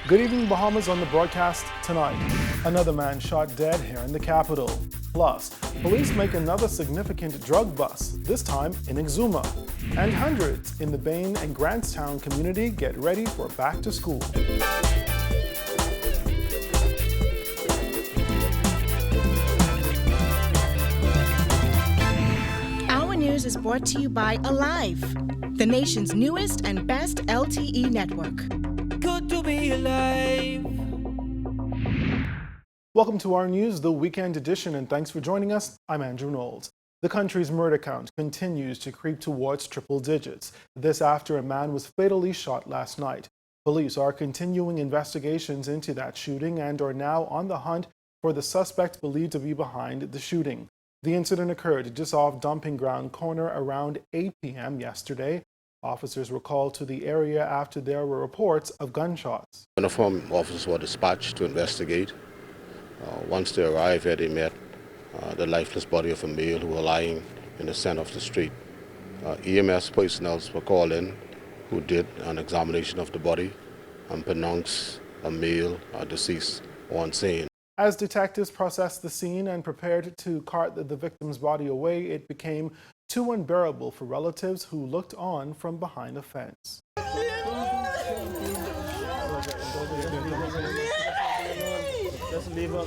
Good evening, Bahamas on the broadcast tonight. Another man shot dead here in the capital. Plus, police make another significant drug bust, this time in Exuma. And hundreds in the Bain and Grantstown community get ready for back to school. Our news is brought to you by Alive, the nation's newest and best LTE network. Good to be alive. Welcome to our news, the weekend edition, and thanks for joining us. I'm Andrew Knowles. The country's murder count continues to creep towards triple digits. This after a man was fatally shot last night. Police are continuing investigations into that shooting and are now on the hunt for the suspect believed to be behind the shooting. The incident occurred just off Dumping Ground Corner around 8 p.m. yesterday. Officers were called to the area after there were reports of gunshots. Uniformed officers were dispatched to investigate. Once they arrived here, they met the lifeless body of a male who was lying in the center of the street. EMS personnel were called in who did an examination of the body and pronounced a male deceased on scene. As detectives processed the scene and prepared to cart the victim's body away, it became too unbearable for relatives who looked on from behind a fence. Just leave her.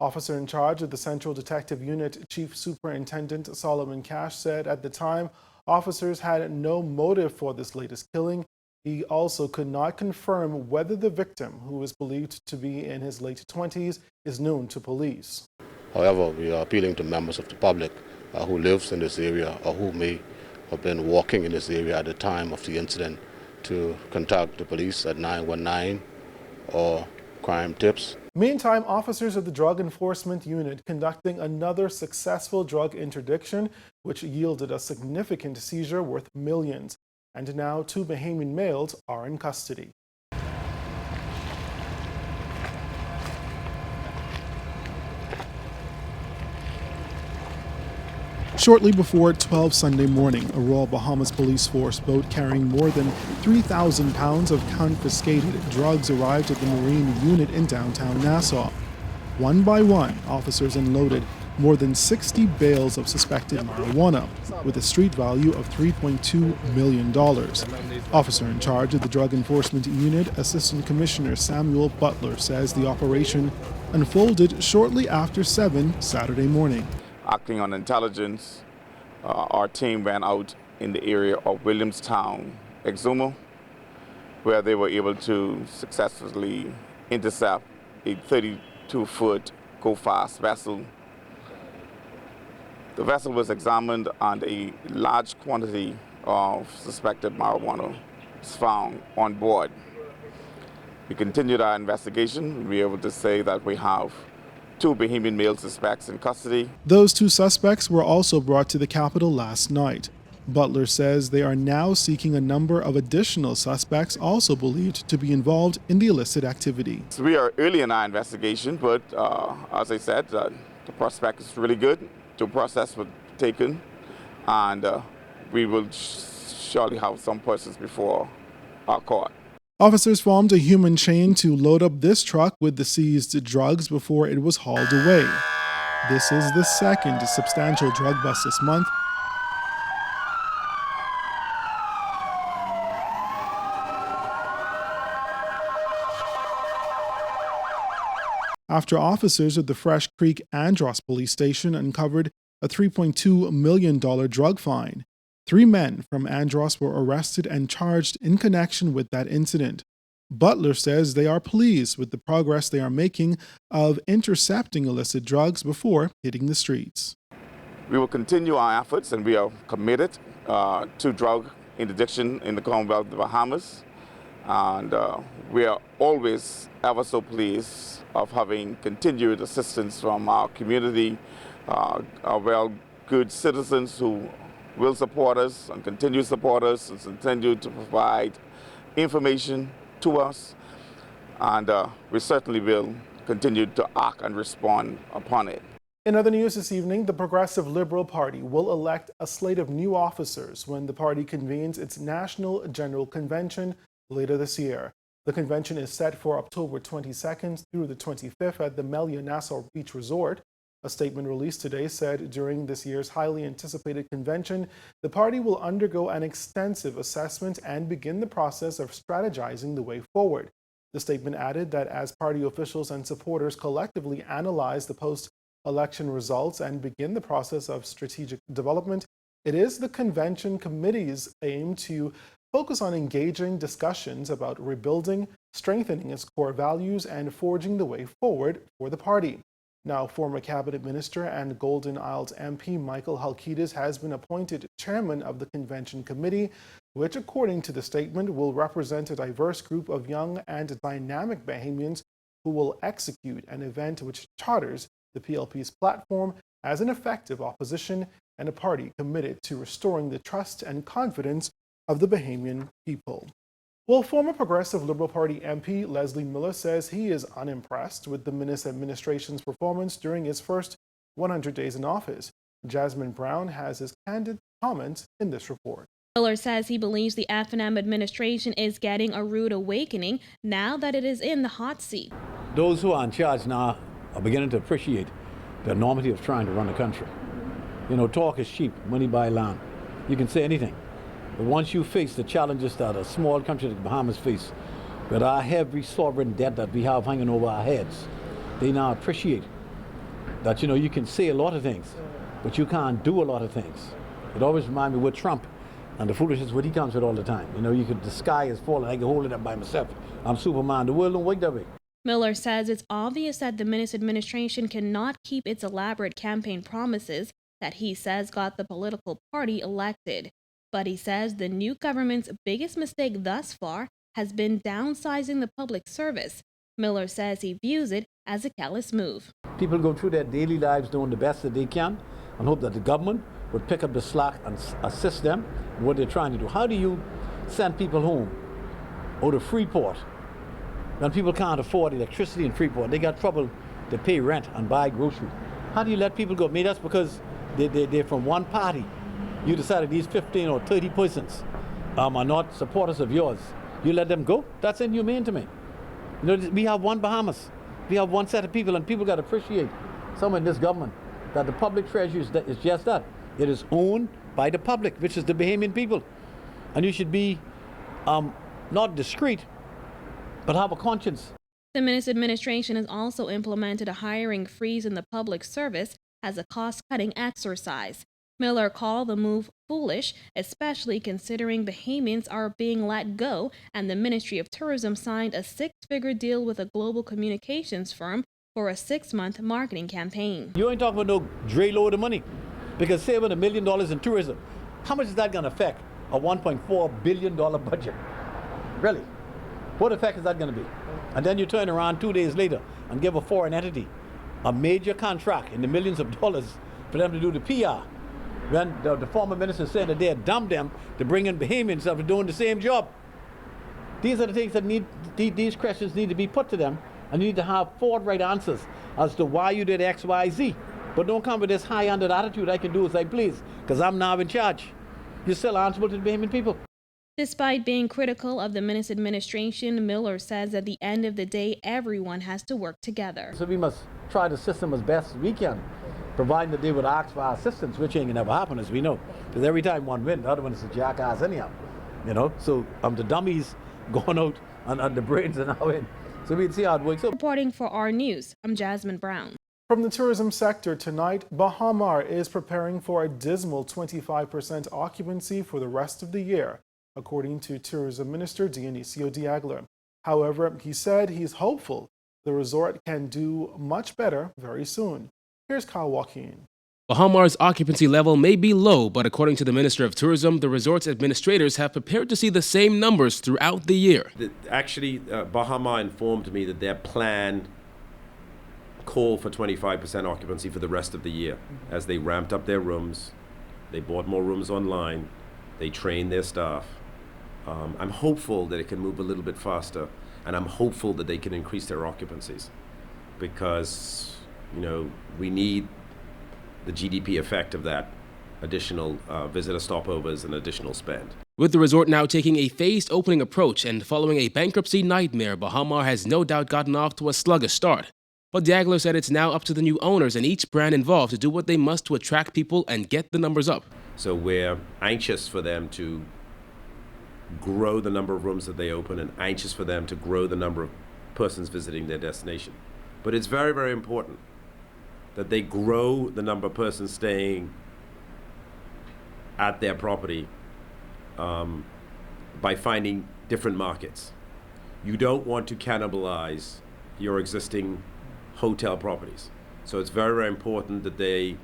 Officer in charge of the Central Detective Unit, Chief Superintendent Solomon Cash, said at the time officers had no motive for this latest killing. He also could not confirm whether the victim, who is believed to be in his late 20s, is known to police. However, we are appealing to members of the public who lives in this area or who may have been walking in this area at the time of the incident to contact the police at 919 or crime tips. Meantime, officers of the Drug Enforcement Unit conducting another successful drug interdiction, which yielded a significant seizure worth millions. And now 2 Bahamian males are in custody. Shortly before 12 Sunday morning, a Royal Bahamas Police Force boat carrying more than 3,000 pounds of confiscated drugs arrived at the Marine Unit in downtown Nassau. One by one, officers unloaded more than 60 bales of suspected marijuana, with a street value of $3.2 million. Officer in charge of the Drug Enforcement Unit, Assistant Commissioner Samuel Butler, says the operation unfolded shortly after 7 Saturday morning. Acting on intelligence, our team ran out in the area of Williamstown, Exuma, where they were able to successfully intercept a 32-foot go-fast vessel. The vessel was examined and a large quantity of suspected marijuana was found on board. We continued our investigation. We were able to say that we have 2 Bahamian male suspects in custody. Those 2 suspects were also brought to the capital last night. Butler says they are now seeking a number of additional suspects also believed to be involved in the illicit activity. So we are early in our investigation, but as I said, the prospect is really good. Due process was taken, and we will surely have some persons before our court. Officers formed a human chain to load up this truck with the seized drugs before it was hauled away. This is the second substantial drug bust this month. After officers of the Fresh Creek Andros Police Station uncovered a $3.2 million drug fine. 3 men from Andros were arrested and charged in connection with that incident. Butler says they are pleased with the progress they are making of intercepting illicit drugs before hitting the streets. We will continue our efforts, and we are committed to drug interdiction in the Commonwealth of the Bahamas. And we are always ever so pleased of having continued assistance from our community, our good citizens who will support us and continue to support us and continue to provide information to us. And we certainly will continue to act and respond upon it. In other news this evening, the Progressive Liberal Party will elect a slate of new officers when the party convenes its National General Convention later this year. The convention is set for October 22nd through the 25th at the Melia Nassau Beach Resort. A statement released today said during this year's highly anticipated convention, the party will undergo an extensive assessment and begin the process of strategizing the way forward. The statement added that as party officials and supporters collectively analyze the post-election results and begin the process of strategic development, it is the convention committee's aim to focus on engaging discussions about rebuilding, strengthening its core values, and forging the way forward for the party. Now, former cabinet minister and Golden Isles MP Michael Halkitis has been appointed chairman of the convention committee, which, according to the statement, will represent a diverse group of young and dynamic Bahamians who will execute an event which charters the PLP's platform as an effective opposition and a party committed to restoring the trust and confidence of the Bahamian people. Well, former Progressive Liberal Party MP Leslie Miller says he is unimpressed with the Minnis administration's performance during its first 100 days in office. Jasmine Brown has his candid comments in this report. Miller says he believes the F&M administration is getting a rude awakening now that it is in the hot seat. Those who are in charge now are beginning to appreciate the enormity of trying to run the country. You know, talk is cheap, money buy land. You can say anything. But once you face the challenges that a small country like the Bahamas face, with our heavy sovereign debt that we have hanging over our heads, they now appreciate that, you know, you can say a lot of things, but you can't do a lot of things. It always reminds me with Trump and the foolishness what he comes with all the time. You know, the sky is falling, I can hold it up by myself. I'm Superman, the world don't work that way. Miller says it's obvious that the Minnis administration cannot keep its elaborate campaign promises that he says got the political party elected. But he says the new government's biggest mistake thus far has been downsizing the public service. Miller says he views it as a callous move. People go through their daily lives doing the best that they can and hope that the government would pick up the slack and assist them in what they're trying to do. How do you send people home out of Freeport when people can't afford electricity in Freeport? They got trouble to pay rent and buy groceries. How do you let people go? Maybe that's because they're from one party. You decided these 15 or 30 persons are not supporters of yours. You let them go? That's inhumane to me. You know, we have one Bahamas. We have one set of people, and people got to appreciate some in this government that the public treasury is just that. It is owned by the public, which is the Bahamian people. And you should be not discreet, but have a conscience. The Minnis administration has also implemented a hiring freeze in the public service as a cost-cutting exercise. Miller called the move foolish, especially considering Bahamians are being let go and the Ministry of Tourism signed a six-figure deal with a global communications firm for a 6-month marketing campaign. You ain't talking about no dray load of money, because saving $1 million in tourism, how much is that going to affect a $1.4 billion budget? Really? What effect is that going to be? And then you turn around 2 days later and give a foreign entity a major contract in the millions of dollars for them to do the PR. When the former minister said that they had dumped them to bring in Bahamians that were doing the same job. These are the things that these questions need to be put to them, and you need to have forthright answers as to why you did X, Y, Z. But don't come with this high-handed attitude, I can do as I please, because I'm now in charge. You're still answerable to the Bahamian people. Despite being critical of the Minnis administration, Miller says at the end of the day, everyone has to work together. So we must try to assist them as best as we can, providing that they would ask for our assistance, which ain't gonna never happen, as we know. Because every time one wins, the other one is a jackass anyhow. You know, so the dummies going out and the brains are now in. So we'll see how it works out. Reporting for our news, I'm Jasmine Brown. From the tourism sector tonight, Bahamar is preparing for a dismal 25% occupancy for the rest of the year, according to Tourism Minister Dionisio Diagler. However, he said he's hopeful the resort can do much better very soon. Here's Kyle Joaquin. Bahamar's occupancy level may be low, but according to the Minister of Tourism, the resort's administrators have prepared to see the same numbers throughout the year. Actually, Bahamar informed me that their plan called for 25% occupancy for the rest of the year. As they ramped up their rooms, they bought more rooms online, they trained their staff. I'm hopeful that it can move a little bit faster, and I'm hopeful that they can increase their occupancies, because, you know, we need the GDP effect of that additional visitor stopovers and additional spend. With the resort now taking a phased opening approach and following a bankruptcy nightmare, Baha Mar has no doubt gotten off to a sluggish start. But Diagler said it's now up to the new owners and each brand involved to do what they must to attract people and get the numbers up. So we're anxious for them to grow the number of rooms that they open and anxious for them to grow the number of persons visiting their destination. But it's very, very important that they grow the number of persons staying at their property by finding different markets. You don't want to cannibalize your existing hotel properties. So it's very, very important that they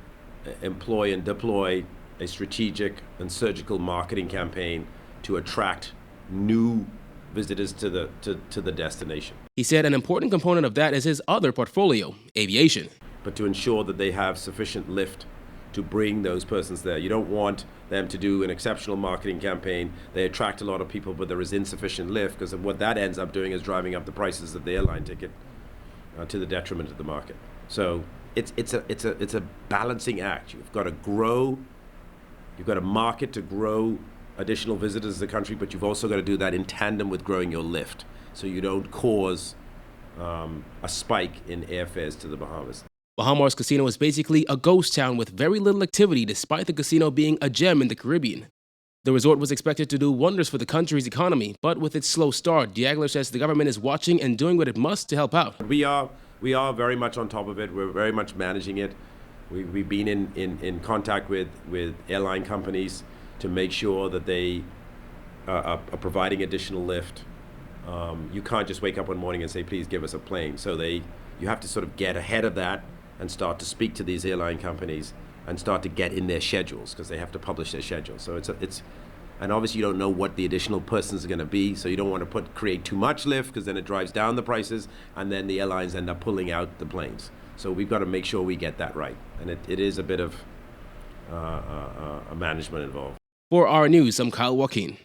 employ and deploy a strategic and surgical marketing campaign to attract new visitors to the destination. He said an important component of that is his other portfolio, aviation. But to ensure that they have sufficient lift to bring those persons there. You don't want them to do an exceptional marketing campaign. They attract a lot of people, but there is insufficient lift, because what that ends up doing is driving up the prices of the airline ticket to the detriment of the market. So it's a balancing act. You've got to grow. You've got to market to grow additional visitors to the country, but you've also got to do that in tandem with growing your lift, so you don't cause a spike in airfares to the Bahamas. Baha Mar's casino is basically a ghost town with very little activity, despite the casino being a gem in the Caribbean. The resort was expected to do wonders for the country's economy, but with its slow start, Diagler says the government is watching and doing what it must to help out. We are very much on top of it. We're very much managing it. We've been in contact with airline companies to make sure that they are providing additional lift. You can't just wake up one morning and say, please give us a plane. So you have to sort of get ahead of that and start to speak to these airline companies and start to get in their schedules, because they have to publish their schedules. So and obviously you don't know what the additional persons are going to be, so you don't want to create too much lift, because then it drives down the prices, and then the airlines end up pulling out the planes. So we've got to make sure we get that right, and it is a bit of a management involved. For our news, I'm Kyle Joaquin.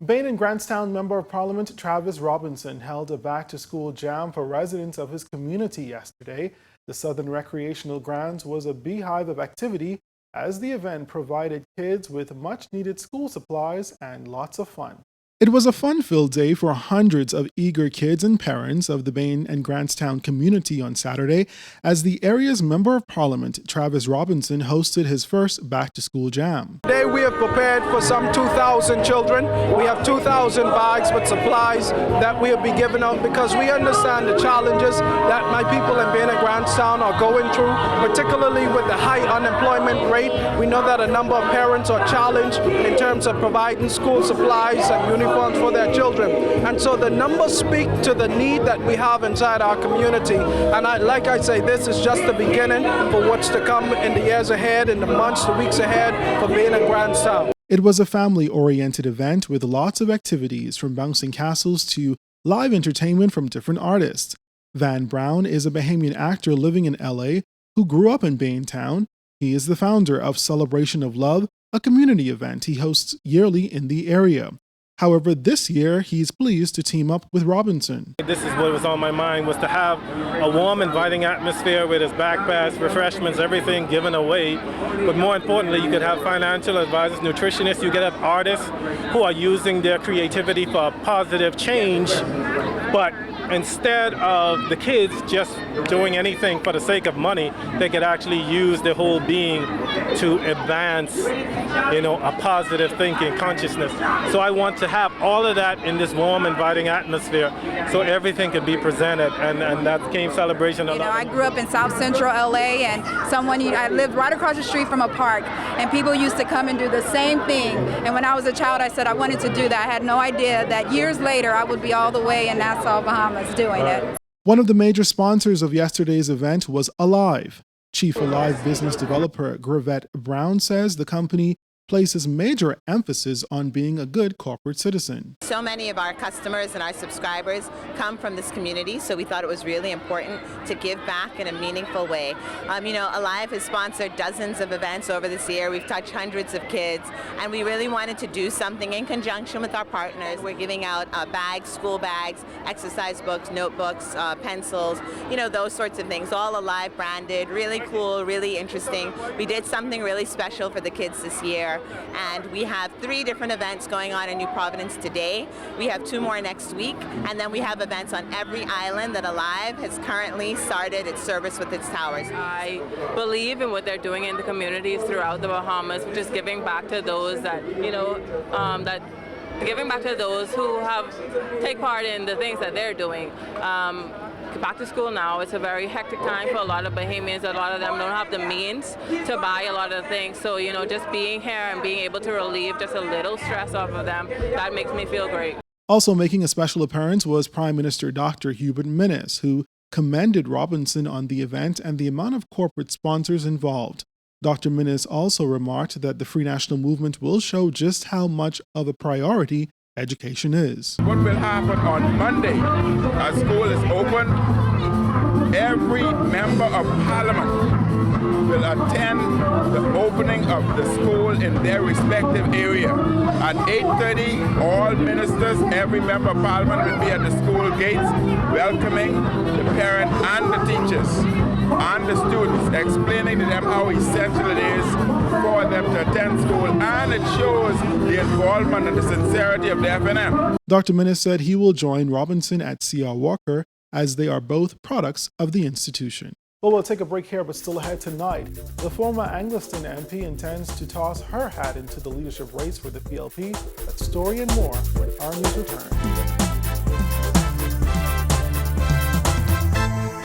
Bain and Grantstown Member of Parliament Travis Robinson held a back-to-school jam for residents of his community yesterday. The Southern Recreational Grounds was a beehive of activity as the event provided kids with much-needed school supplies and lots of fun. It was a fun-filled day for hundreds of eager kids and parents of the Bain and Grantstown community on Saturday as the area's Member of Parliament, Travis Robinson, hosted his first back-to-school jam. Today we have prepared for some 2,000 children. We have 2,000 bags with supplies that we'll be giving out, because we understand the challenges that my people in Bain and Grantstown are going through, particularly with the high unemployment rate. We know that a number of parents are challenged in terms of providing school supplies and uniforms for their children. And so the numbers speak to the need that we have inside our community. And like I say, this is just the beginning for what's to come in the years ahead, in the months, the weeks ahead for Bain and Grantstown. It was a family-oriented event with lots of activities, from bouncing castles to live entertainment from different artists. Van Brown is a Bahamian actor living in LA who grew up in Baintown. He is the founder of Celebration of Love, a community event he hosts yearly in the area. However, this year, he's pleased to team up with Robinson. This is what was on my mind, was to have a warm, inviting atmosphere with his backpacks, refreshments, everything given away. But more importantly, you could have financial advisors, nutritionists, you could have artists who are using their creativity for a positive change. But instead of the kids just doing anything for the sake of money, they could actually use their whole being to advance, a positive thinking consciousness. So I want to have all of that in this warm, inviting atmosphere, so everything could be presented, and that came Celebration of Love. I grew up in South Central LA, and I lived right across the street from a park, and people used to come and do the same thing. And when I was a child, I said I wanted to do that. I had no idea that years later I would be all the way in Nassau, Bahamas doing it. One of the major sponsors of yesterday's event was Alive. Chief Alive business developer Gravette Brown says the company places major emphasis on being a good corporate citizen. So many of our customers and our subscribers come from this community, so we thought it was really important to give back in a meaningful way. Alive has sponsored dozens of events over this year. We've touched hundreds of kids, and we really wanted to do something in conjunction with our partners. We're giving out bags, school bags, exercise books, notebooks, pencils, those sorts of things, all Alive branded, really cool, really interesting. We did something really special for the kids this year, and we have 3 different events going on in New Providence today. We have 2 more next week, and then we have events on every island that Alive has currently started its service with its towers. I believe in what they're doing in the communities throughout the Bahamas, which is giving back to those that, giving back to those who take part in the things that they're doing. Back to school now, it's a very hectic time for a lot of Bahamians. A lot of them don't have the means to buy a lot of things. So, just being here and being able to relieve just a little stress off of them, that makes me feel great. Also making a special appearance was Prime Minister Dr. Hubert Minnis, who commended Robinson on the event and the amount of corporate sponsors involved. Dr. Minnis also remarked that the Free National Movement will show just how much of a priority education is. What will happen on Monday as school is open, every member of parliament will attend the opening of the school in their respective area. At 8:30, all ministers, every member of parliament will be at the school gates welcoming the parents and the teachers and the students, explaining to them how essential it is for them to attend school, and it shows the involvement and the sincerity of the FNM. Dr. Minnis said he will join Robinson at C.R. Walker, as they are both products of the institution. Well, we'll take a break here, but still ahead tonight. The former Angliston MP intends to toss her hat into the leadership race for the PLP. That story and more when our news returns.